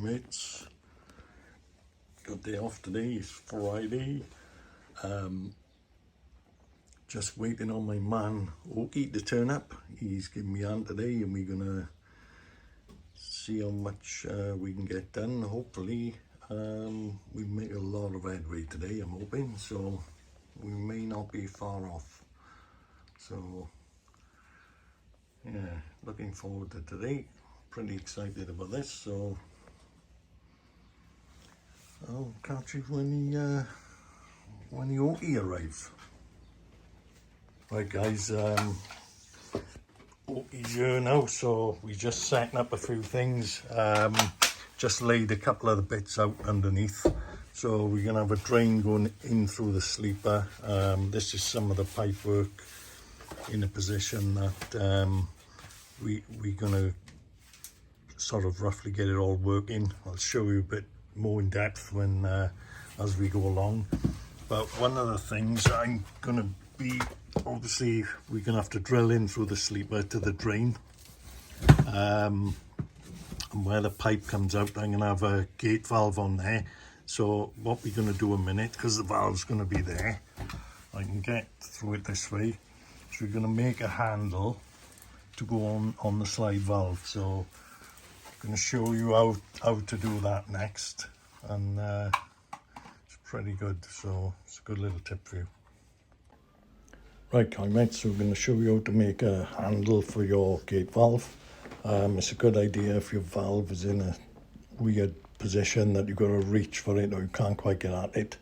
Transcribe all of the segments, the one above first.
Mates, good day off today. It's Friday. Just waiting on my man Oki to turn up. He's giving me on today, and we're gonna see how much we can get done. Hopefully we make a lot of headway today, I'm hoping, so we may not be far off. So yeah, looking forward to today. Pretty excited about this, so I'll catch you when the Oki arrives. Right guys, Oki's here now, so we just setting up a few things. Just laid a couple of the bits out underneath. So we're gonna have a drain going in through the sleeper. This is some of the pipe work in a position that we're gonna sort of roughly get it all working. I'll show you a bit more in depth when as we go along. But one of the things I'm gonna be, obviously we're gonna have to drill in through the sleeper to the drain, and where the pipe comes out I'm gonna have a gate valve on there. So what we're gonna do a minute, because the valve's gonna be there, I can get through it this way. So we're gonna make a handle to go on the slide valve. So going to show you how to do that next, and it's pretty good, so it's a good little tip for you. Right, mates, so we're going to show you how to make a handle for your gate valve. It's a good idea if your valve is in a weird position that you've got to reach for it or you can't quite get at it.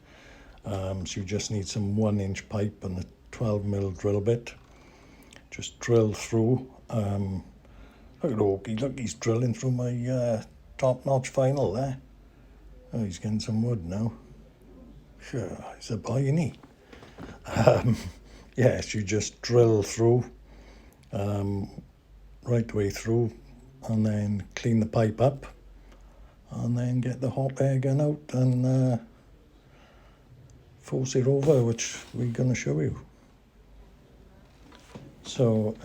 So you just need some 1-inch pipe and a 12mm drill bit. Just drill through. Look at Oki, look, he's drilling through my top-notch vinyl there. Oh, he's getting some wood now. Sure, he's a boy, isn't he? Yes, you just drill through, right the way through, and then clean the pipe up, and then get the hot air gun out and force it over, which we're going to show you. So,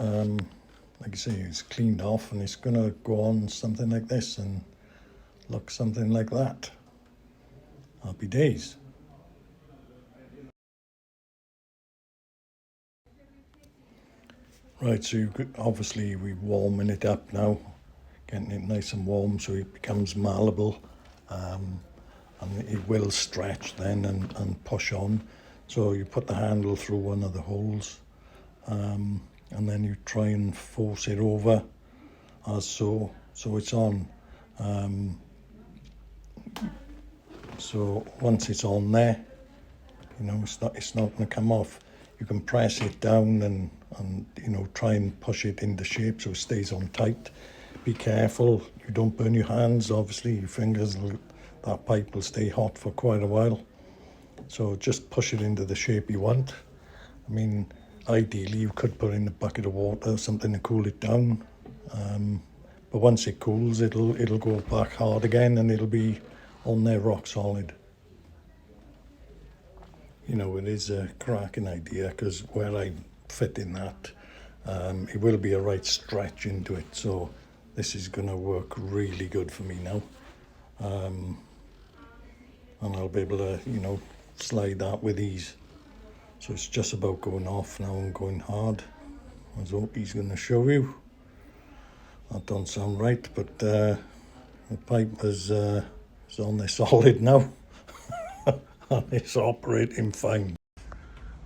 like I say, it's cleaned off and it's going to go on something like this and look something like that. Happy days. Right, so you could, obviously we're warming it up now, getting it nice and warm so it becomes malleable, and it will stretch then and push on. So you put the handle through one of the holes, and then you try and force it over as so it's on. So once it's on there, you know, it's not going to come off. You can press it down and you know, try and push it into shape so it stays on tight. Be careful you don't burn your hands. Obviously your fingers, that pipe will stay hot for quite a while, so just push it into the shape you want. I mean, ideally you could put in a bucket of water or something to cool it down, but once it cools it'll go back hard again and it'll be on there rock solid. You know, it is a cracking idea because where I fit in that, it will be a right stretch into it, so this is going to work really good for me now, and I'll be able to, you know, slide that with ease. So it's just about going off now and going hard, as Oki's going to show you. That don't sound right, but the pipe is on there solid now. And it's operating fine.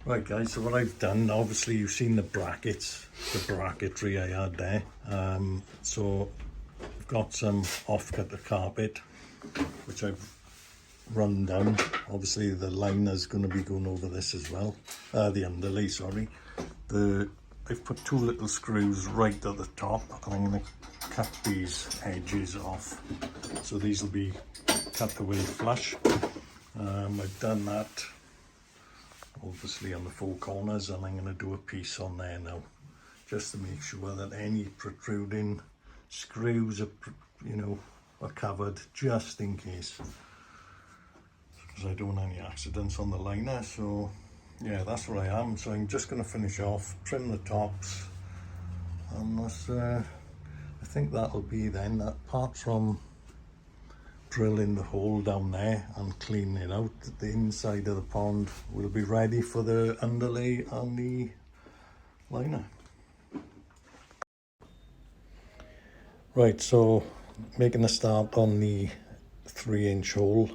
Right guys, so what I've done, obviously you've seen the brackets, the bracketry I had there. So I've got some off-cut carpet, which I've run down. Obviously the liner's going to be going over this as well, the underlay, sorry. I've put 2 little screws right at the top, and I'm going to cut these edges off, so these will be cut away flush. I've done that obviously on the four corners, and I'm going to do a piece on there now, just to make sure that any protruding screws are, you know, are covered, just in case, because I don't want any accidents on the liner. So yeah, that's where I am. So I'm just going to finish off, trim the tops, and that's I think that'll be then. That apart from drilling the hole down there and cleaning it out, the inside of the pond will be ready for the underlay on the liner. Right, so making a start on the 3-inch hole.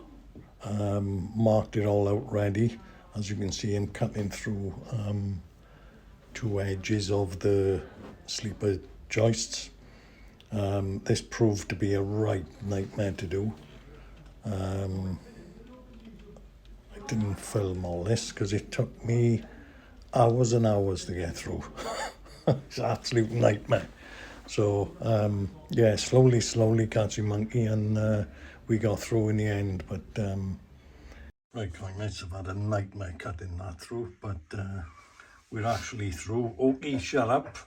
Marked it all out ready. As you can see, I'm cutting through 2 edges of the sleeper joists. This proved to be a right nightmare to do. I didn't film all this because it took me hours and hours to get through. It's an absolute nightmare. So yeah, slowly catching monkey, and we got through in the end. But right, I must have had a nightmare cutting that through, but we're actually through. Okie, shut up.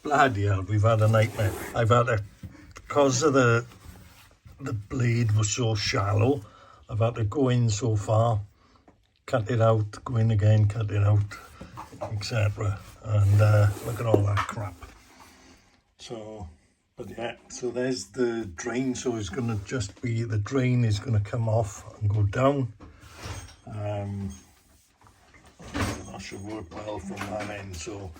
Bloody hell, we've had a nightmare. I've had a, because of the blade was so shallow, I've had to go in so far, cut it out, go in again, cut it out, etc. And look at all that crap. So, but yeah, so there's the drain. So it's going to just be, the drain is going to come off and go down. That should work well from that end. So,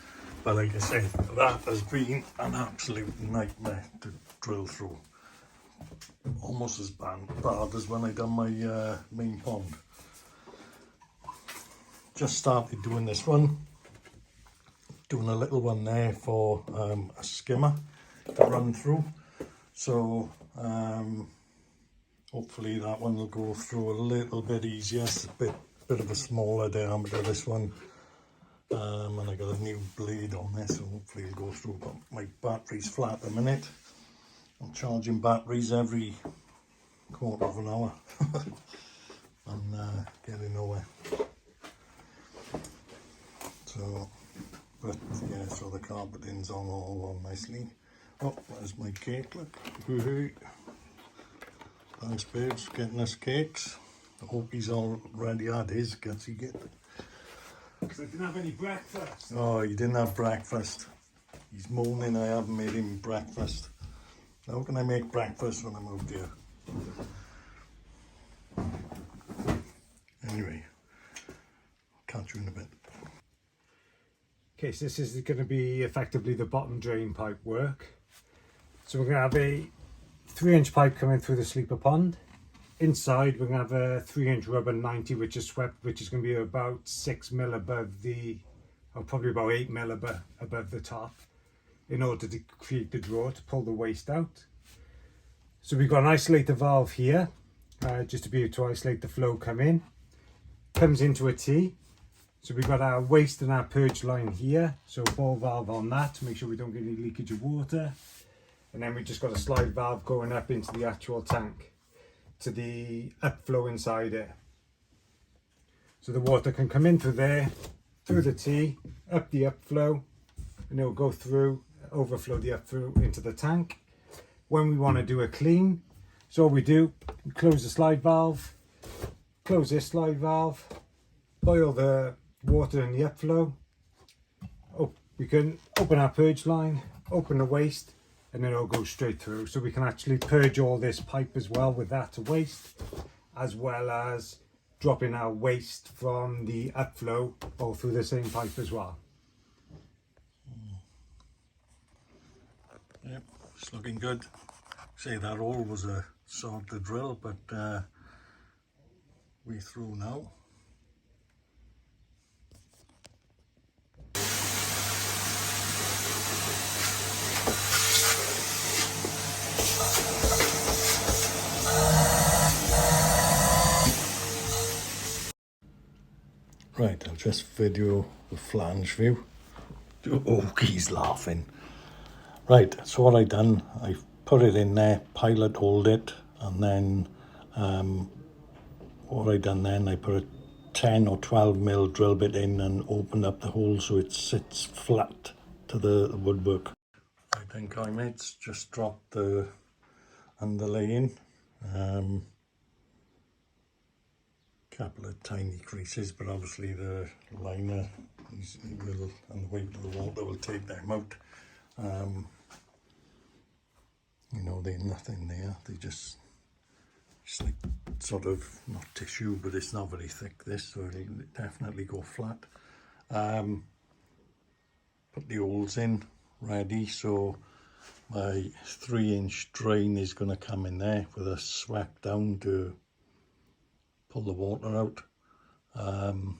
but like I said, that has been an absolute nightmare to drill through. Almost as bad as when I done my main pond. Just started doing this one. Doing a little one there for a skimmer to run through. So hopefully that one will go through a little bit easier. It's a bit of a smaller diameter, this one. And I got a new blade on this, so hopefully it'll go through. But my battery's flat at the minute. I'm charging batteries every quarter of an hour. And getting nowhere. So, but yeah, so the carpeting's on all nicely. Oh, there's my cake, look. Woohoo. Thanks, babes, getting us cakes. I hope he's already had his gutsy get. Because I didn't have any breakfast. Oh, you didn't have breakfast. He's moaning I haven't made him breakfast. How can I make breakfast when I'm out here? Anyway, I'll catch you in a bit. Okay, so this is going to be effectively the bottom drain pipe work. So we're going to have a 3-inch pipe coming through the sleeper pond. Inside we're going to have a 3-inch rubber 90 which is swept, which is going to be about 6 mil above the, or probably about 8 mil above the top, in order to create the draw to pull the waste out. So we've got an isolator valve here, just to be able to isolate the flow come in. Comes into a T. So we've got our waste and our purge line here, so ball valve on that to make sure we don't get any leakage of water. And then we just got a slide valve going up into the actual tank to the upflow inside it. So the water can come in through there, through the T, up the upflow, and it'll go through, overflow the upflow into the tank. When we want to do a clean, so all we do, we close the slide valve, close this slide valve, boil the water in the upflow. Oh, we can open our purge line, open the waste, and then it'll go straight through. So we can actually purge all this pipe as well with that to waste, as well as dropping our waste from the upflow all through the same pipe as well. Yep, it's looking good. Say that all was a sort to drill, but we through now. Right, I'll just video the flange view. Oh, he's laughing. Right, so what I done, I put it in there, pilot hold it, and then what I done then, I put a 10 or 12 mil drill bit in and opened up the hole so it sits flat to the woodwork. I think I mates just dropped the underlay in. Couple of tiny creases, but obviously the liner will, and the weight of the water will take them out. You know, they're nothing there. They just like sort of not tissue, but it's not very thick. This, so it'll definitely go flat. Put the holes in ready, so my 3-inch drain is going to come in there with a swept down to pull the water out. And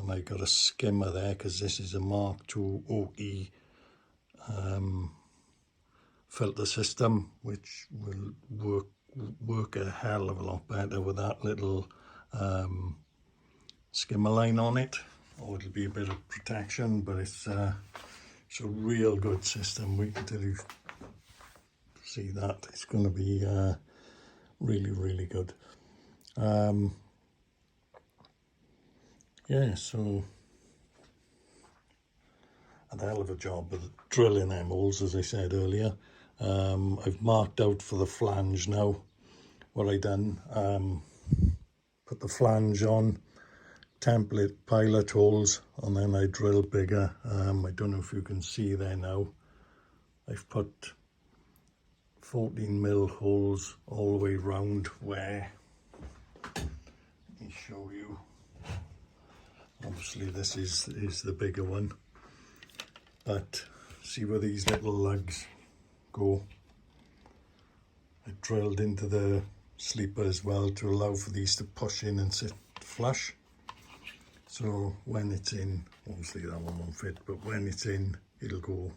I got a skimmer there because this is a Mark II OE filter system, which will work a hell of a lot better with that little skimmer line on it. Or it'll be a bit of protection, but it's a real good system. Wait until you see that. It's going to be really, really good. Yeah, so a hell of a job of drilling them holes, as I said earlier. I've marked out for the flange now. What I done, put the flange on, template pilot holes, and then I drill bigger. I don't know if you can see there now. I've put 14 mil holes all the way round where, let me show you. Obviously this is the bigger one, but see where these little lugs go. I drilled into the sleeper as well to allow for these to push in and sit flush. So when it's in, obviously that one won't fit, but when it's in, it'll go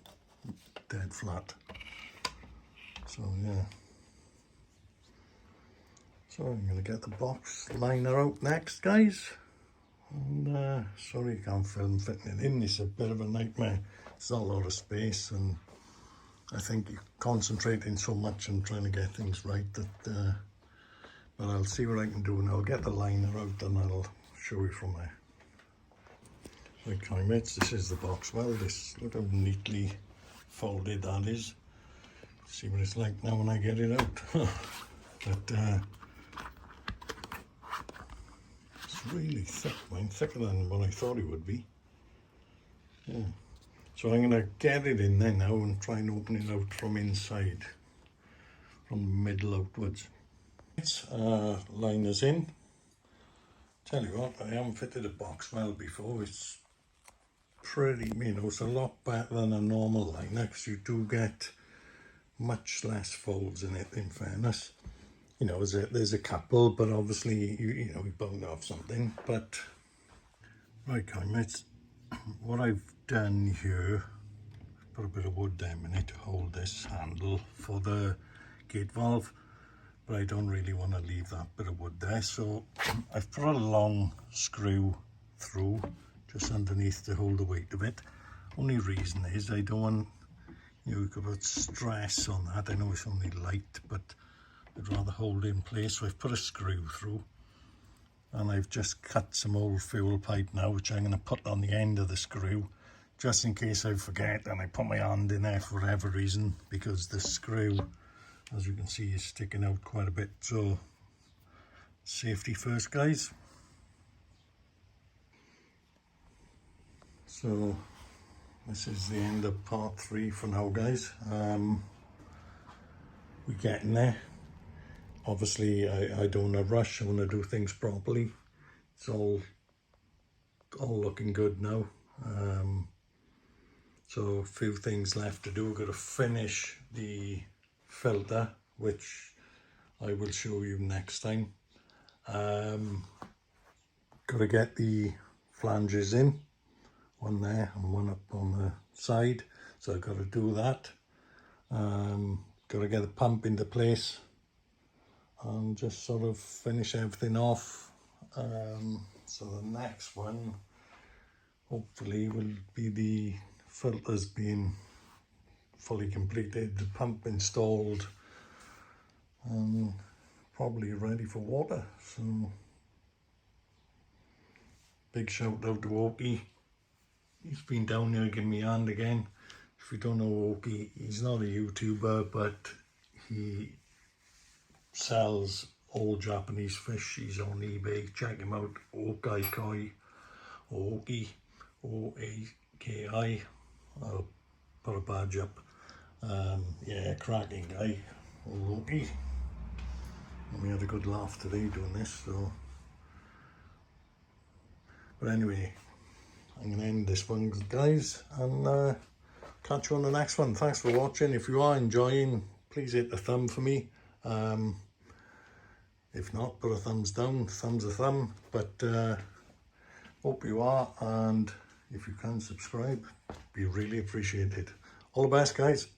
dead flat. So yeah. So I'm going to get the box liner out next, guys. And sorry I can't film fitting it in. It's a bit of a nightmare. It's not a lot of space, and I think you're concentrating so much on trying to get things right that but I'll see what I can do, and I'll get the liner out and I'll show you from there. Okay mates, this is the box. Well, this, look how neatly folded that is. See what it's like now when I get it out. But it's really thick, man, thicker than what I thought it would be. Yeah. So I'm going to get it in there now and try and open it out from inside, from the middle outwards. Liners in. Tell you what, I haven't fitted a box well before. It's pretty, you know, it's a lot better than a normal liner because you do get much less folds in it, in fairness. You know, there's a couple, but obviously you know, you're bound to have something. But right, mates, what I've done here, put a bit of wood down in it to hold this handle for the gate valve, but I don't really want to leave that bit of wood there, so I've put a long screw through just underneath to hold the weight of it. Only reason is I don't want, you know, you could put stress on that. I know it's only light, but I'd rather hold it in place, so I've put a screw through, and I've just cut some old fuel pipe now, which I'm going to put on the end of the screw just in case I forget and I put my hand in there for whatever reason, because the screw, as you can see, is sticking out quite a bit. So safety first, guys. So this is the end of part 3 for now, guys. We're getting there. Obviously I don't want to rush. I want to do things properly. It's all looking good now. So a few things left to do. We've got to finish the filter, which I will show you next time. Got to get the flanges in, one there and one up on the side, so I've got to do that. Got to get the pump into place and just sort of finish everything off. So the next one hopefully will be the filters being fully completed, the pump installed, and probably ready for water. So big shout out to Oki. He's been down here giving me a hand again. If you don't know Oki, he's not a YouTuber, but he sells all Japanese fish. He's on eBay. Check him out. Tosai Koi, Oki, O-A-K-I. I'll put a badge up. Yeah, cracking guy. Oki. And we had a good laugh today doing this. So, but anyway, I'm going to end this one, guys, and catch you on the next one. Thanks for watching. If you are enjoying, please hit the thumb for me. If not, put a thumbs down, thumbs a thumb. But hope you are, and if you can subscribe, be really appreciated. All the best, guys.